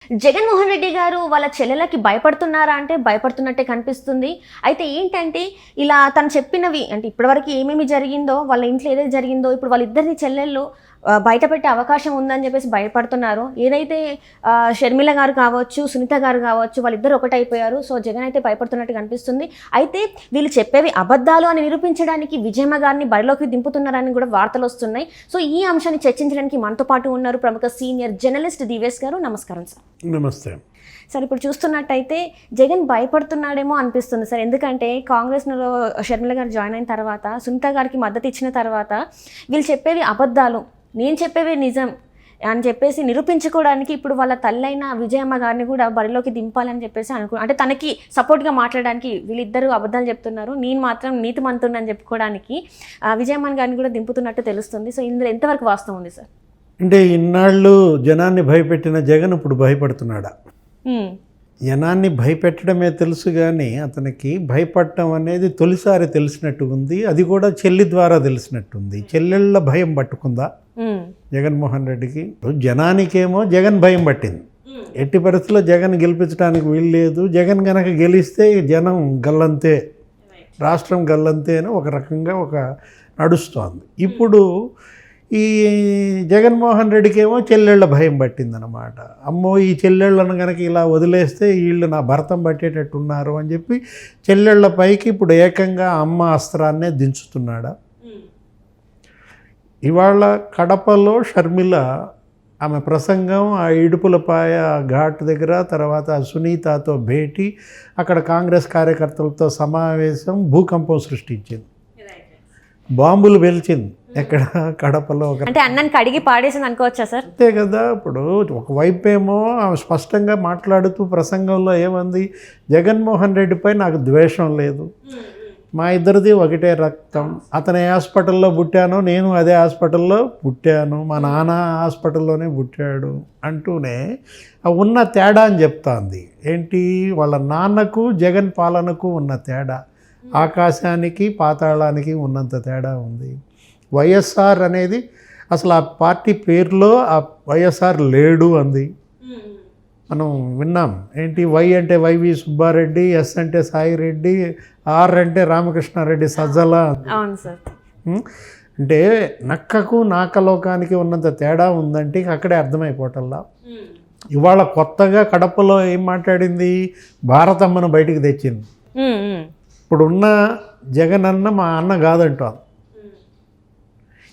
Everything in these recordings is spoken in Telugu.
జగన్మోహన్ రెడ్డి గారు వాళ్ళ చెల్లెలకి భయపడుతున్నారా అంటే భయపడుతున్నట్టే కనిపిస్తుంది. అయితే ఏంటంటే ఇలా తను చెప్పినవి అంటే ఇప్పటివరకు ఏమేమి జరిగిందో వాళ్ళ ఇంట్లో ఏదైతే జరిగిందో ఇప్పుడు వాళ్ళిద్దరిని చెల్లెళ్ళు బయట పెట్టే అవకాశం ఉందని చెప్పేసి భయపడుతున్నారు. ఏదైతే షర్మిల గారు కావచ్చు, సునీత గారు కావచ్చు, వాళ్ళిద్దరు ఒకటైపోయారు. సో జగన్ అయితే భయపడుతున్నట్టు కనిపిస్తుంది. అయితే వీళ్ళు చెప్పేవి అబద్ధాలు అని నిరూపించడానికి విజయమ్మ గారిని బరిలోకి దింపుతున్నారని కూడా వార్తలు వస్తున్నాయి. సో ఈ అంశాన్ని చర్చించడానికి మనతో పాటు ఉన్నారు ప్రముఖ సీనియర్ జర్నలిస్ట్ దివేష్ గారు. నమస్కారం సార్. నమస్తే సార్. ఇప్పుడు చూస్తున్నట్టయితే జగన్ భయపడుతున్నాడేమో అనిపిస్తుంది సార్. ఎందుకంటే కాంగ్రెస్లో షర్మిల గారు జాయిన్ అయిన తర్వాత, సునీత గారికి మద్దతు ఇచ్చిన తర్వాత వీళ్ళు చెప్పేవి అబద్ధాలు, నేను చెప్పేవి నిజం అని చెప్పేసి నిరూపించుకోవడానికి ఇప్పుడు వాళ్ళ తల్లైన విజయమ్మ గారిని కూడా బరిలోకి దింపాలని చెప్పేసి అంటే తనకి సపోర్ట్గా మాట్లాడడానికి వీళ్ళిద్దరూ అబద్ధాలు చెప్తున్నారు, నేను మాత్రం నీతిమంతుడని చెప్పుకోవడానికి విజయమ్మ గారిని కూడా దింపుతున్నట్టు తెలుస్తుంది. సో ఇందులో ఎంతవరకు వాస్తవం ఉంది సార్? అంటే ఇన్నాళ్ళు జనాన్ని భయపెట్టిన జగన్ ఇప్పుడు భయపడుతున్నాడా? జనాన్ని భయపెట్టడమే తెలుసు కానీ అతనికి భయపడటం అనేది తొలిసారి తెలిసినట్టు ఉంది. అది కూడా చెల్లి ద్వారా తెలిసినట్టుంది. చెల్లెళ్ళ భయం పట్టుకుందా జగన్మోహన్ రెడ్డికి? జనానికేమో జగన్ భయం పట్టింది. ఎట్టి పరిస్థితుల్లో జగన్ గెలిపించడానికి వీల్లేదు, జగన్ కనుక గెలిస్తే జనం గల్లంతే, రాష్ట్రం గల్లంతే అని ఒక రకంగా నడుస్తోంది. ఇప్పుడు ఈ జగన్మోహన్ రెడ్డికి ఏమో చెల్లెళ్ళ భయం పట్టిందనమాట. అమ్మో ఈ చెల్లెళ్ళను కనుక ఇలా వదిలేస్తే వీళ్ళు నా భర్తం పట్టేటట్టు ఉన్నారు అని చెప్పి చెల్లెళ్ళ పైకి ఇప్పుడు ఏకంగా అమ్మ అస్త్రాన్నే దించుతున్నాడా? ఇవాళ కడపలో షర్మిల ఆమె ప్రసంగం, ఆ ఇడుపులపాయ ఘాట్ దగ్గర, తర్వాత సునీతతో భేటీ, అక్కడ కాంగ్రెస్ కార్యకర్తలతో సమావేశం భూకంపం సృష్టించింది, బాంబులు వెలిచింది. ఎక్కడ? కడపలో. అంటే అన్నానికి అడిగి పాడేసింది అనుకోవచ్చా సార్? అంతే కదా. ఇప్పుడు ఒకవైపు ఏమో ఆమె స్పష్టంగా మాట్లాడుతూ ప్రసంగంలో ఏమంది, జగన్మోహన్ రెడ్డిపై నాకు ద్వేషం లేదు, మా ఇద్దరిది ఒకటే రక్తం, అతను ఏ హాస్పిటల్లో పుట్టానో నేను అదే హాస్పిటల్లో పుట్టాను, మా నాన్న హాస్పిటల్లోనే పుట్టాడు అంటూనే ఉన్న తేడా అని చెప్తాంది. ఏంటి? వాళ్ళ నాన్నకు జగన్ పాలనకు ఉన్న తేడా ఆకాశానికి పాతాళానికి ఉన్నంత తేడా ఉంది. వైఎస్ఆర్ అనేది అసలు ఆ పార్టీ పేరులో ఆ వైఎస్ఆర్ లేడు అంది. మనం విన్నాం. ఏంటి? వై అంటే వైవి సుబ్బారెడ్డి, ఎస్ అంటే సాయిరెడ్డి, ఆర్ అంటే రామకృష్ణారెడ్డి సజ్జల. అంటే నక్కకు నాకలోకానికి ఉన్నంత తేడా ఉందంటే అక్కడే అర్థమైపోవటల్లా. ఇవాళ కొత్తగా కడపలో ఏం మాట్లాడింది? భారతమ్మను బయటికి తెచ్చింది. ఇప్పుడున్న జగన్ అన్న మా అన్న కాదంటాం,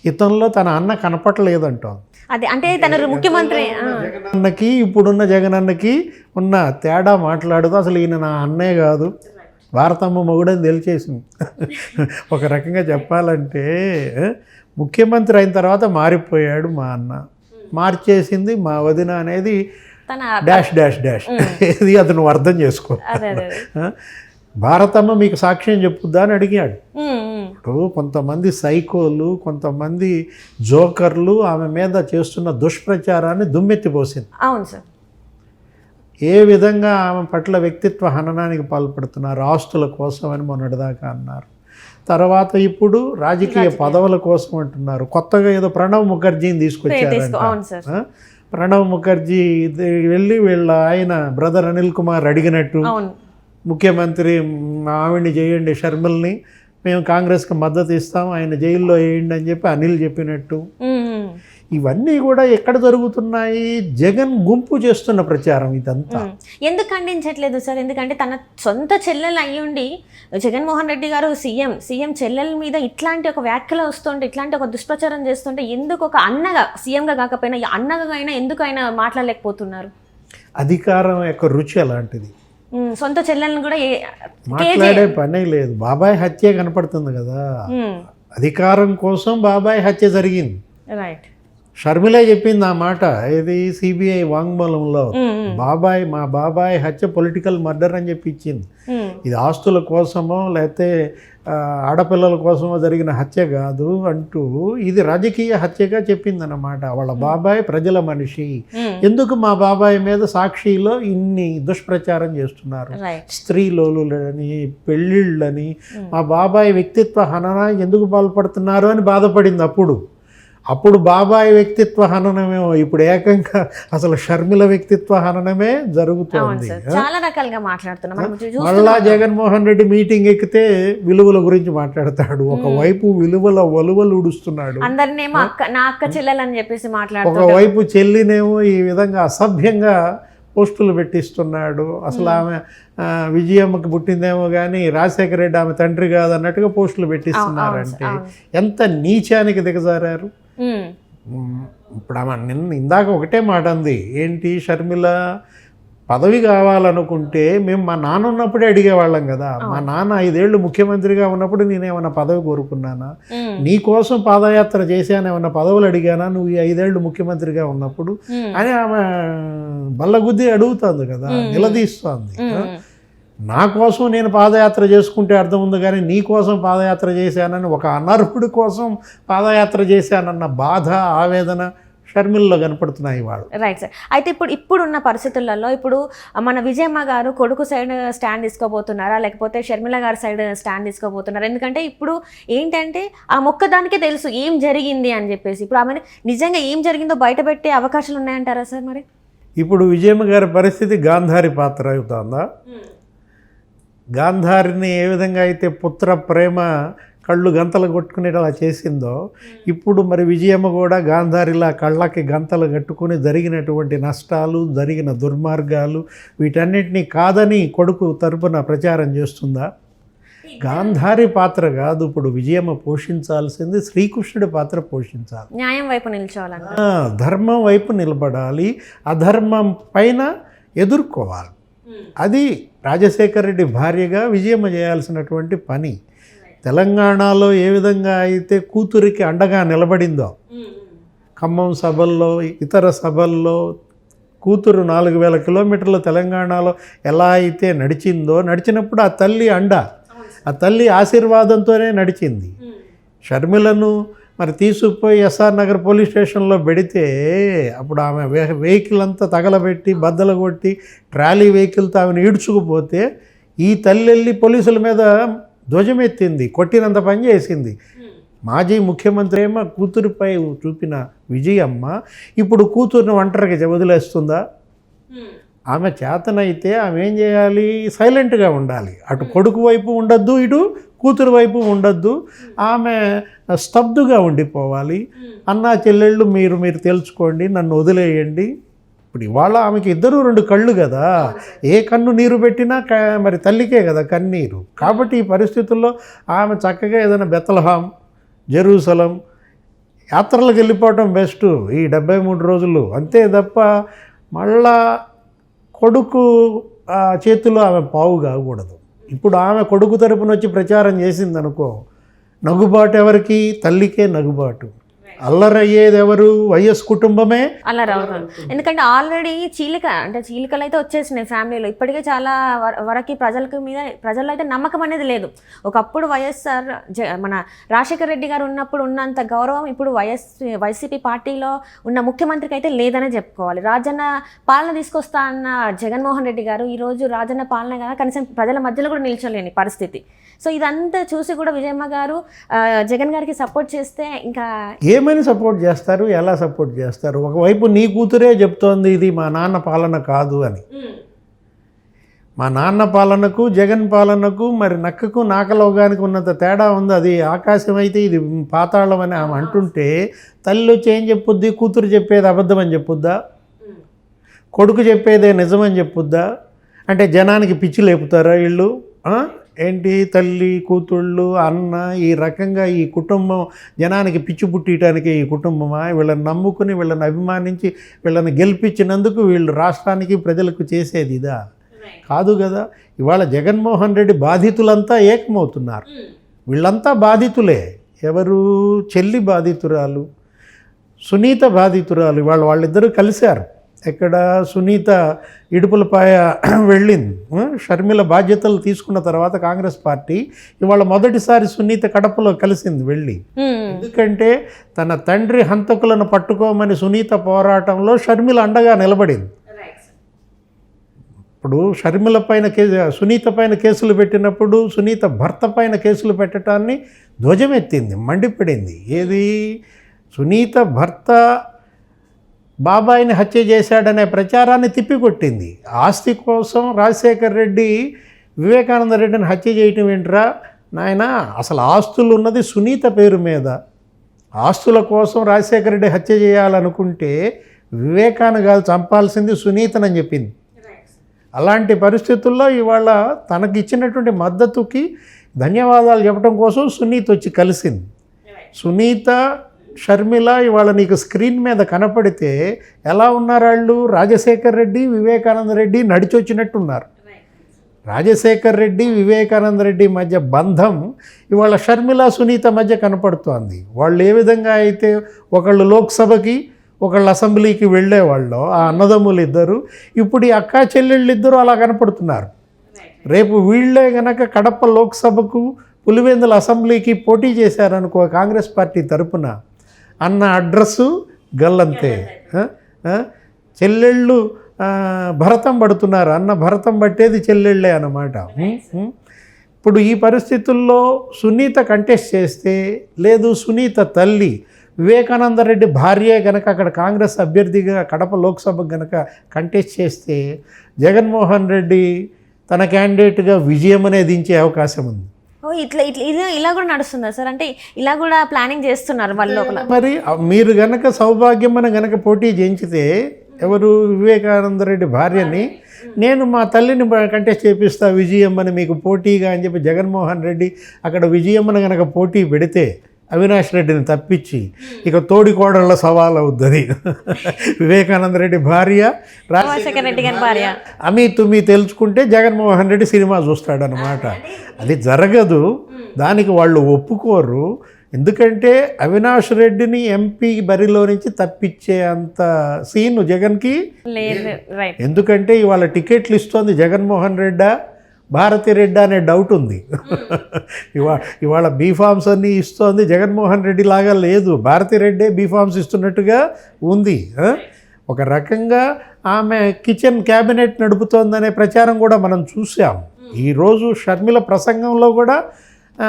ఇతనిలో తన అన్న కనపడలేదంటాం. అదే అంటే తన ముఖ్యమంత్రి జగనన్నకి ఇప్పుడున్న జగనన్నకి ఉన్న తేడా మాట్లాడుతూ అసలు ఈయన నా అన్నే కాదు, భారతమ్మ మొగుడని తెలిచేసింది. ఒక రకంగా చెప్పాలంటే ముఖ్యమంత్రి అయిన తర్వాత మారిపోయాడు మా అన్న, మార్చేసింది మా వదిన అనేది డాష్ డాష్ డాష్. ఇది అతను అర్థం చేసుకో. భారతమ్మ మీకు సాక్ష్యం చెప్పుద్దా అని అడిగాడు. ఇప్పుడు కొంతమంది సైకోలు, కొంతమంది జోకర్లు ఆమె మీద చేస్తున్న దుష్ప్రచారాన్ని దుమ్మెత్తిపోసింది. అవును సార్. ఏ విధంగా ఆమె పట్ల వ్యక్తిత్వ హననానికి పాల్పడుతున్నారు, ఆస్తుల కోసం అని మొన్నటిదాకా అన్నారు. తర్వాత ఇప్పుడు రాజకీయ పదవుల కోసం అంటున్నారు. కొత్తగా ఏదో ప్రణవ్ ముఖర్జీని తీసుకొచ్చారంట. ప్రణవ్ ముఖర్జీ వెళ్ళి వీళ్ళ ఆయన బ్రదర్ అనిల్ కుమార్ అడిగినట్టు, ముఖ్యమంత్రి ఆవిడ్ని చేయండి, షర్మిల్ని మేము కాంగ్రెస్కి మద్దతు ఇస్తాం, ఆయన జైల్లో వేయండి అని చెప్పి అనిల్ చెప్పినట్టు. ఇవన్నీ కూడా ఎక్కడ జరుగుతున్నాయి? జగన్ గుంపు చేస్తున్న ప్రచారం ఇదంతా. ఎందుకు ఖండించట్లేదు సార్? ఎందుకంటే తన సొంత చెల్లెలు అయ్యుండి జగన్మోహన్ రెడ్డి గారు సీఎం చెల్లెల మీద ఇట్లాంటి ఒక వ్యాఖ్యలు వస్తుంటే, ఇట్లాంటి ఒక దుష్ప్రచారం చేస్తుంటే ఎందుకు ఒక అన్నగా, సీఎంగా కాకపోయినా అన్నగా అయినా ఎందుకు ఆయన మాట్లాడలేకపోతున్నారు? అధికారం యొక్క రుచి అలాంటిది. సొంత చెల్లెలను కూడా మాట్లాడే పనే లేదు. బాబాయ్ హత్య కనపడుతుంది కదా, అధికారం కోసం బాబాయ్ హత్య జరిగింది. షర్మిలే చెప్పింది ఆ మాట. ఇది సిబిఐ వాంగ్మూలంలో మా బాబాయ్ హత్య పొలిటికల్ మర్డర్ అని చెప్పి ఇచ్చింది. ఇది ఆస్తుల కోసమో లేకపోతే ఆడపిల్లల కోసమో జరిగిన హత్య కాదు అంటూ ఇది రాజకీయ హత్యగా చెప్పిందన్నమాట. వాళ్ళ బాబాయ్ ప్రజల మనిషి, ఎందుకు మా బాబాయ్ మీద సాక్షిలో ఇన్ని దుష్ప్రచారం చేస్తున్నారు, స్త్రీలోలులని, పెళ్ళిళ్ళని, మా బాబాయ్ వ్యక్తిత్వ హనన ఎందుకు పాల్పడుతున్నారు అని బాధపడింది. అప్పుడు అప్పుడు బాబాయ్ వ్యక్తిత్వ హననమేమో, ఇప్పుడు ఏకంగా అసలు షర్మిల వ్యక్తిత్వ హననమే జరుగుతోంది. చాలా రకాలుగా మాట్లాడుతున్నాం మనం మళ్ళా జగన్మోహన్ రెడ్డి మీటింగ్ ఎక్కితే విలువల గురించి మాట్లాడతాడు, ఒకవైపు విలువల వలువలు ఉడుస్తున్నాడు, అందరినేమో నా అక్క చెల్లెలని చెప్పేసి మాట్లాడుతాడు, ఒకవైపు చెల్లినేమో ఈ విధంగా అసభ్యంగా పోస్టులు పెట్టిస్తున్నాడు. అసలు ఆమె విజయమ్మకి పుట్టిందేమో కానీ రాజశేఖర రెడ్డి ఆమె తండ్రి కాదన్నట్టుగా పోస్టులు పెట్టిస్తున్నారంటే ఎంత నీచానికి దిగజారారు. ఇప్పుడు ఆమె ఇందాక ఒకటే మాట అంది, ఏంటి షర్మిల పదవి కావాలనుకుంటే మేము మా నాన్న ఉన్నప్పుడే అడిగేవాళ్ళం కదా, మా నాన్న 5 ఏళ్ళు ముఖ్యమంత్రిగా ఉన్నప్పుడు నేనేమన్నా పదవి కోరుకున్నానా, నీ కోసం పాదయాత్ర చేశాను, ఏమన్నా పదవులు అడిగానా నువ్వు ఈ 5 ఏళ్ళు ముఖ్యమంత్రిగా ఉన్నప్పుడు అని ఆమె బల్లగుద్ది అడుగుతుంది కదా, నిలదీస్తోంది. నా కోసం నేను పాదయాత్ర చేసుకుంటే అర్థం ఉంది కానీ నీ కోసం పాదయాత్ర చేశానని, ఒక అనర్హుడి కోసం పాదయాత్ర చేశానన్న బాధ ఆవేదన షర్మిలలో కనపడుతున్నాయి వాళ్ళు. Right sir. అయితే ఇప్పుడున్న పరిస్థితులలో ఇప్పుడు మన విజయమ్మ గారు కొడుకు సైడ్ స్టాండ్ తీసుకోబోతున్నారా, లేకపోతే షర్మిల గారి సైడ్ స్టాండ్ తీసుకోబోతున్నారా? ఎందుకంటే ఇప్పుడు ఏంటంటే ఆ మొక్కదానికే తెలుసు ఏం జరిగింది అని చెప్పేసి, ఇప్పుడు ఆమె నిజంగా ఏం జరిగిందో బయట పెట్టే అవకాశాలు ఉన్నాయంటారా సార్? మరి ఇప్పుడు విజయమ్మ గారి పరిస్థితి గాంధారి పాత్ర అవుతుందా? గాంధారిని ఏ విధంగా అయితే పుత్ర ప్రేమ కళ్ళు గంతలు కొట్టుకునేలా చేసిందో, ఇప్పుడు మరి విజయమ్మ కూడా గాంధారిలా కళ్ళకి గంతలు కట్టుకుని జరిగినటువంటి నష్టాలు, జరిగిన దుర్మార్గాలు వీటన్నిటినీ కాదని కొడుకు తరపున ప్రచారం చేస్తుందా? గాంధారి పాత్ర కాదు ఇప్పుడు విజయమ్మ పోషించాల్సింది, శ్రీకృష్ణుడి పాత్ర పోషించాలి. న్యాయం వైపు నిల్చోవాలంట, ధర్మం వైపు నిలబడాలి, అధర్మం పైన ఎదుర్కోవాలి. అది రాజశేఖర రెడ్డి భార్యగా విజయమ్మ చేయాల్సినటువంటి పని. తెలంగాణలో ఏ విధంగా అయితే కూతురికి అండగా నిలబడిందో, ఖమ్మం సభల్లో ఇతర సభల్లో కూతురు 4000 కిలోమీటర్ల తెలంగాణలో ఎలా అయితే నడిచిందో, నడిచినప్పుడు ఆ తల్లి అండ, ఆ తల్లి ఆశీర్వాదంతోనే నడిచింది. షర్మిలను మరి తీసుకుపోయి ఎస్ఆర్ నగర్ పోలీస్ స్టేషన్లో పెడితే అప్పుడు ఆమె వెహికల్ అంతా తగలబెట్టి బద్దలు కొట్టి ట్రాలీ వెహికల్తో ఆమెను ఈడ్చుకుపోతే ఈ తల్లి వెళ్ళి పోలీసుల మీద ధ్వజమెత్తింది, కొట్టినంత పని చేసింది. మాజీ ముఖ్యమంత్రి ఏమో కూతురిపై చూపిన విజయమ్మ ఇప్పుడు కూతురుని ఒంటరికి వదిలేస్తుందా? ఆమె చేతనైతే ఆమె ఏం చేయాలి? సైలెంట్గా ఉండాలి. అటు కొడుకు వైపు ఉండొద్దు, ఇటు కూతురు వైపు ఉండొద్దు. ఆమె స్తబ్దుగా ఉండిపోవాలి. అన్నా చెల్లెళ్ళు మీరు తెలుసుకోండి, నన్ను వదిలేయండి. ఇప్పుడు ఇవాళ ఆమెకి 2 కళ్ళు కదా, ఏ కన్ను నీరు పెట్టినా మరి తల్లికే కదా కన్నీరు. కాబట్టి ఈ పరిస్థితుల్లో ఆమె చక్కగా ఏదైనా బెత్లెహేం, జెరూసలం యాత్రలకు వెళ్ళిపోవటం బెస్ట్ ఈ 73 రోజులు. అంతే తప్ప మళ్ళా కొడుకు చేతిలో ఆమె పావు కాకూడదు. ఇప్పుడు ఆమె కొడుకు తరపున వచ్చి ప్రచారం చేసిందనుకో, నగుబాటు ఎవరికి? తల్లికే నగుబాటు. అల్లరయ్యేది ఎవరు? వైఎస్ కుటుంబమే అల్లరవుతుంది. ఎందుకంటే ఆల్రెడీ చీలికలు అయితే వచ్చేసినాయి ఫ్యామిలీలో. ఇప్పటికే చాలా వరకు ప్రజల్లో అయితే నమ్మకం అనేది లేదు. ఒకప్పుడు వైఎస్ఆర్ మన రాజశేఖర రెడ్డి గారు ఉన్నప్పుడు ఉన్నంత గౌరవం ఇప్పుడు వైసీపీ పార్టీలో ఉన్న ముఖ్యమంత్రికి అయితే లేదనే చెప్పుకోవాలి. రాజన్న పాలన తీసుకొస్తా అన్న జగన్మోహన్ రెడ్డి గారు ఈరోజు రాజన్న పాలన కదా కనీసం ప్రజల మధ్యలో కూడా నిల్చోలేని పరిస్థితి. సో ఇదంతా చూసి కూడా విజయమ్మ గారు జగన్ గారికి సపోర్ట్ చేస్తే ఇంకా ఏమని సపోర్ట్ చేస్తారు? ఎలా సపోర్ట్ చేస్తారు? ఒకవైపు నీ కూతురే చెప్తోంది ఇది మా నాన్న పాలన కాదు అని. మా నాన్న పాలనకు జగన్ పాలనకు మరి నక్కకు నాకలోగానికి ఉన్నంత తేడా ఉంది. అది ఆకాశం అయితే ఇది పాతాళం అని ఆమె అంటుంటే తల్లి వచ్చి ఏం చెప్పుద్ది? కూతురు చెప్పేది అబద్ధం అని చెప్పుద్దా? కొడుకు చెప్పేదే నిజమని చెప్పుద్దా? అంటే జనానికి పిచ్చి లేపుతారా వీళ్ళు? ఏంటి తల్లి కూతుళ్ళు అన్న ఈ రకంగా ఈ కుటుంబం జనానికి పిచ్చి పుట్టియటానికి ఈ కుటుంబమా? వీళ్ళని నమ్ముకుని వీళ్ళని అభిమానించి వీళ్ళని గెలిపించినందుకు వీళ్ళు రాష్ట్రానికి ప్రజలకు చేసేది ఇదా? కాదు కదా. ఇవాళ జగన్మోహన్ రెడ్డి బాధితులంతా ఏకమవుతున్నారు. వీళ్ళంతా బాధితులే. ఎవరు? చెల్లి బాధితురాలు, సునీత బాధితురాలు. ఇవాళ వాళ్ళిద్దరూ కలిశారు. ఎక్కడ? సునీత ఇడుపులపాయ వెళ్ళింది. షర్మిల బాధ్యతలు తీసుకున్న తర్వాత కాంగ్రెస్ పార్టీ ఇవాళ మొదటిసారి సునీత కడపలో కలిసింది వెళ్ళి. ఎందుకంటే తన తండ్రి హంతకులను పట్టుకోమని సునీత పోరాటంలో షర్మిల అండగా నిలబడింది. ఇప్పుడు షర్మిల పైన సునీత పైన కేసులు పెట్టినప్పుడు సునీత భర్త పైన కేసులు పెట్టడాన్ని ధ్వజమెత్తింది, మండిపడింది. ఏది? సునీత భర్త బాబాయిని హత్య చేశాడనే ప్రచారాన్ని తిప్పికొట్టింది. ఆస్తి కోసం రాజశేఖర్ రెడ్డి వివేకానంద రెడ్డిని హత్య చేయటం ఏంట్రా నాయన, అసలు ఆస్తులు ఉన్నది సునీత పేరు మీద. ఆస్తుల కోసం రాజశేఖర రెడ్డి హత్య చేయాలనుకుంటే వివేకాన్ని కాదు చంపాల్సింది సునీతనని చెప్పింది. అలాంటి పరిస్థితుల్లో ఇవాళ తనకి ఇచ్చినటువంటి మద్దతుకి ధన్యవాదాలు చెప్పడం కోసం సునీత వచ్చి కలిసింది. సునీత షర్మిల ఇవాళ నీకు స్క్రీన్ మీద కనపడితే ఎలా ఉన్నారు వాళ్ళు? రాజశేఖర్ రెడ్డి వివేకానంద రెడ్డి నడిచొచ్చినట్టున్నారు. రాజశేఖర్ రెడ్డి వివేకానంద రెడ్డి మధ్య బంధం ఇవాళ షర్మిల సునీత మధ్య కనపడుతోంది. వాళ్ళు ఏ విధంగా అయితే ఒకళ్ళు లోక్సభకి ఒకళ్ళు అసెంబ్లీకి వెళ్ళేవాళ్ళు ఆ అన్నదమ్ములు ఇద్దరు, ఇప్పుడు ఈ అక్కా చెల్లెళ్ళు ఇద్దరు అలా కనపడుతున్నారు. రేపు వీళ్ళే గనక కడప లోక్సభకు పులివెందుల అసెంబ్లీకి పోటీ చేశారనుకో కాంగ్రెస్ పార్టీ తరపున, అన్న అడ్రస్సు గల్లంతే. చెల్లెళ్ళు భరతం పడుతున్నారు, అన్న భరతం పట్టేది చెల్లెళ్ళే అన్నమాట. ఇప్పుడు ఈ పరిస్థితుల్లో సునీత కంటెస్ట్ చేస్తే, లేదు సునీత తల్లి వివేకానంద రెడ్డి భార్యే గనక అక్కడ కాంగ్రెస్ అభ్యర్థిగా కడప లోక్సభకు గనక కంటెస్ట్ చేస్తే జగన్మోహన్ రెడ్డి తన క్యాండిడేట్గా విజయం అనేది దించే అవకాశం ఉంది. ఇట్లా ఇట్లా ఇలా కూడా నడుస్తుందా సార్? అంటే ఇలా కూడా ప్లానింగ్ చేస్తున్నారు వాళ్ళ లోపల. మరి మీరు గనక సౌభాగ్యమని గనక పోటీ చేయించితే ఎవరు వివేకానంద రెడ్డి భార్యని, నేను మా తల్లిని కంటెస్ట్ చేపిస్తా విజయమ్మని మీకు పోటీగా అని చెప్పి జగన్మోహన్ రెడ్డి అక్కడ విజయమ్మని గనక పోటీ పెడితే అవినాష్ రెడ్డిని తప్పించి ఇక తోడికోడళ్ళ సవాల్ అవుతుంది. వివేకానంద రెడ్డి భార్య రాజశేఖర రెడ్డి గారి భార్య అమీ తుమ్మి తెలుసుకుంటే జగన్మోహన్ రెడ్డి సినిమా చూస్తాడనమాట. అది జరగదు, దానికి వాళ్ళు ఒప్పుకోరు. ఎందుకంటే అవినాష్ రెడ్డిని ఎంపీ బరిలో నుంచి తప్పించే అంత సీన్ జగన్కి లేదు. ఎందుకంటే ఇవాళ టికెట్లు ఇస్తోంది జగన్మోహన్ రెడ్డా భారతి రెడ్డి అనే డౌట్ ఉంది. ఇవాళ బీఫామ్స్ అన్నీ ఇస్తోంది జగన్మోహన్ రెడ్డి లాగా లేదు, భారతి రెడ్డే బీఫామ్స్ ఇస్తున్నట్టుగా ఉంది. ఒక రకంగా ఆమె కిచెన్ క్యాబినెట్ నడుపుతోందనే ప్రచారం కూడా మనం చూసాం. ఈరోజు షర్మిల ప్రసంగంలో కూడా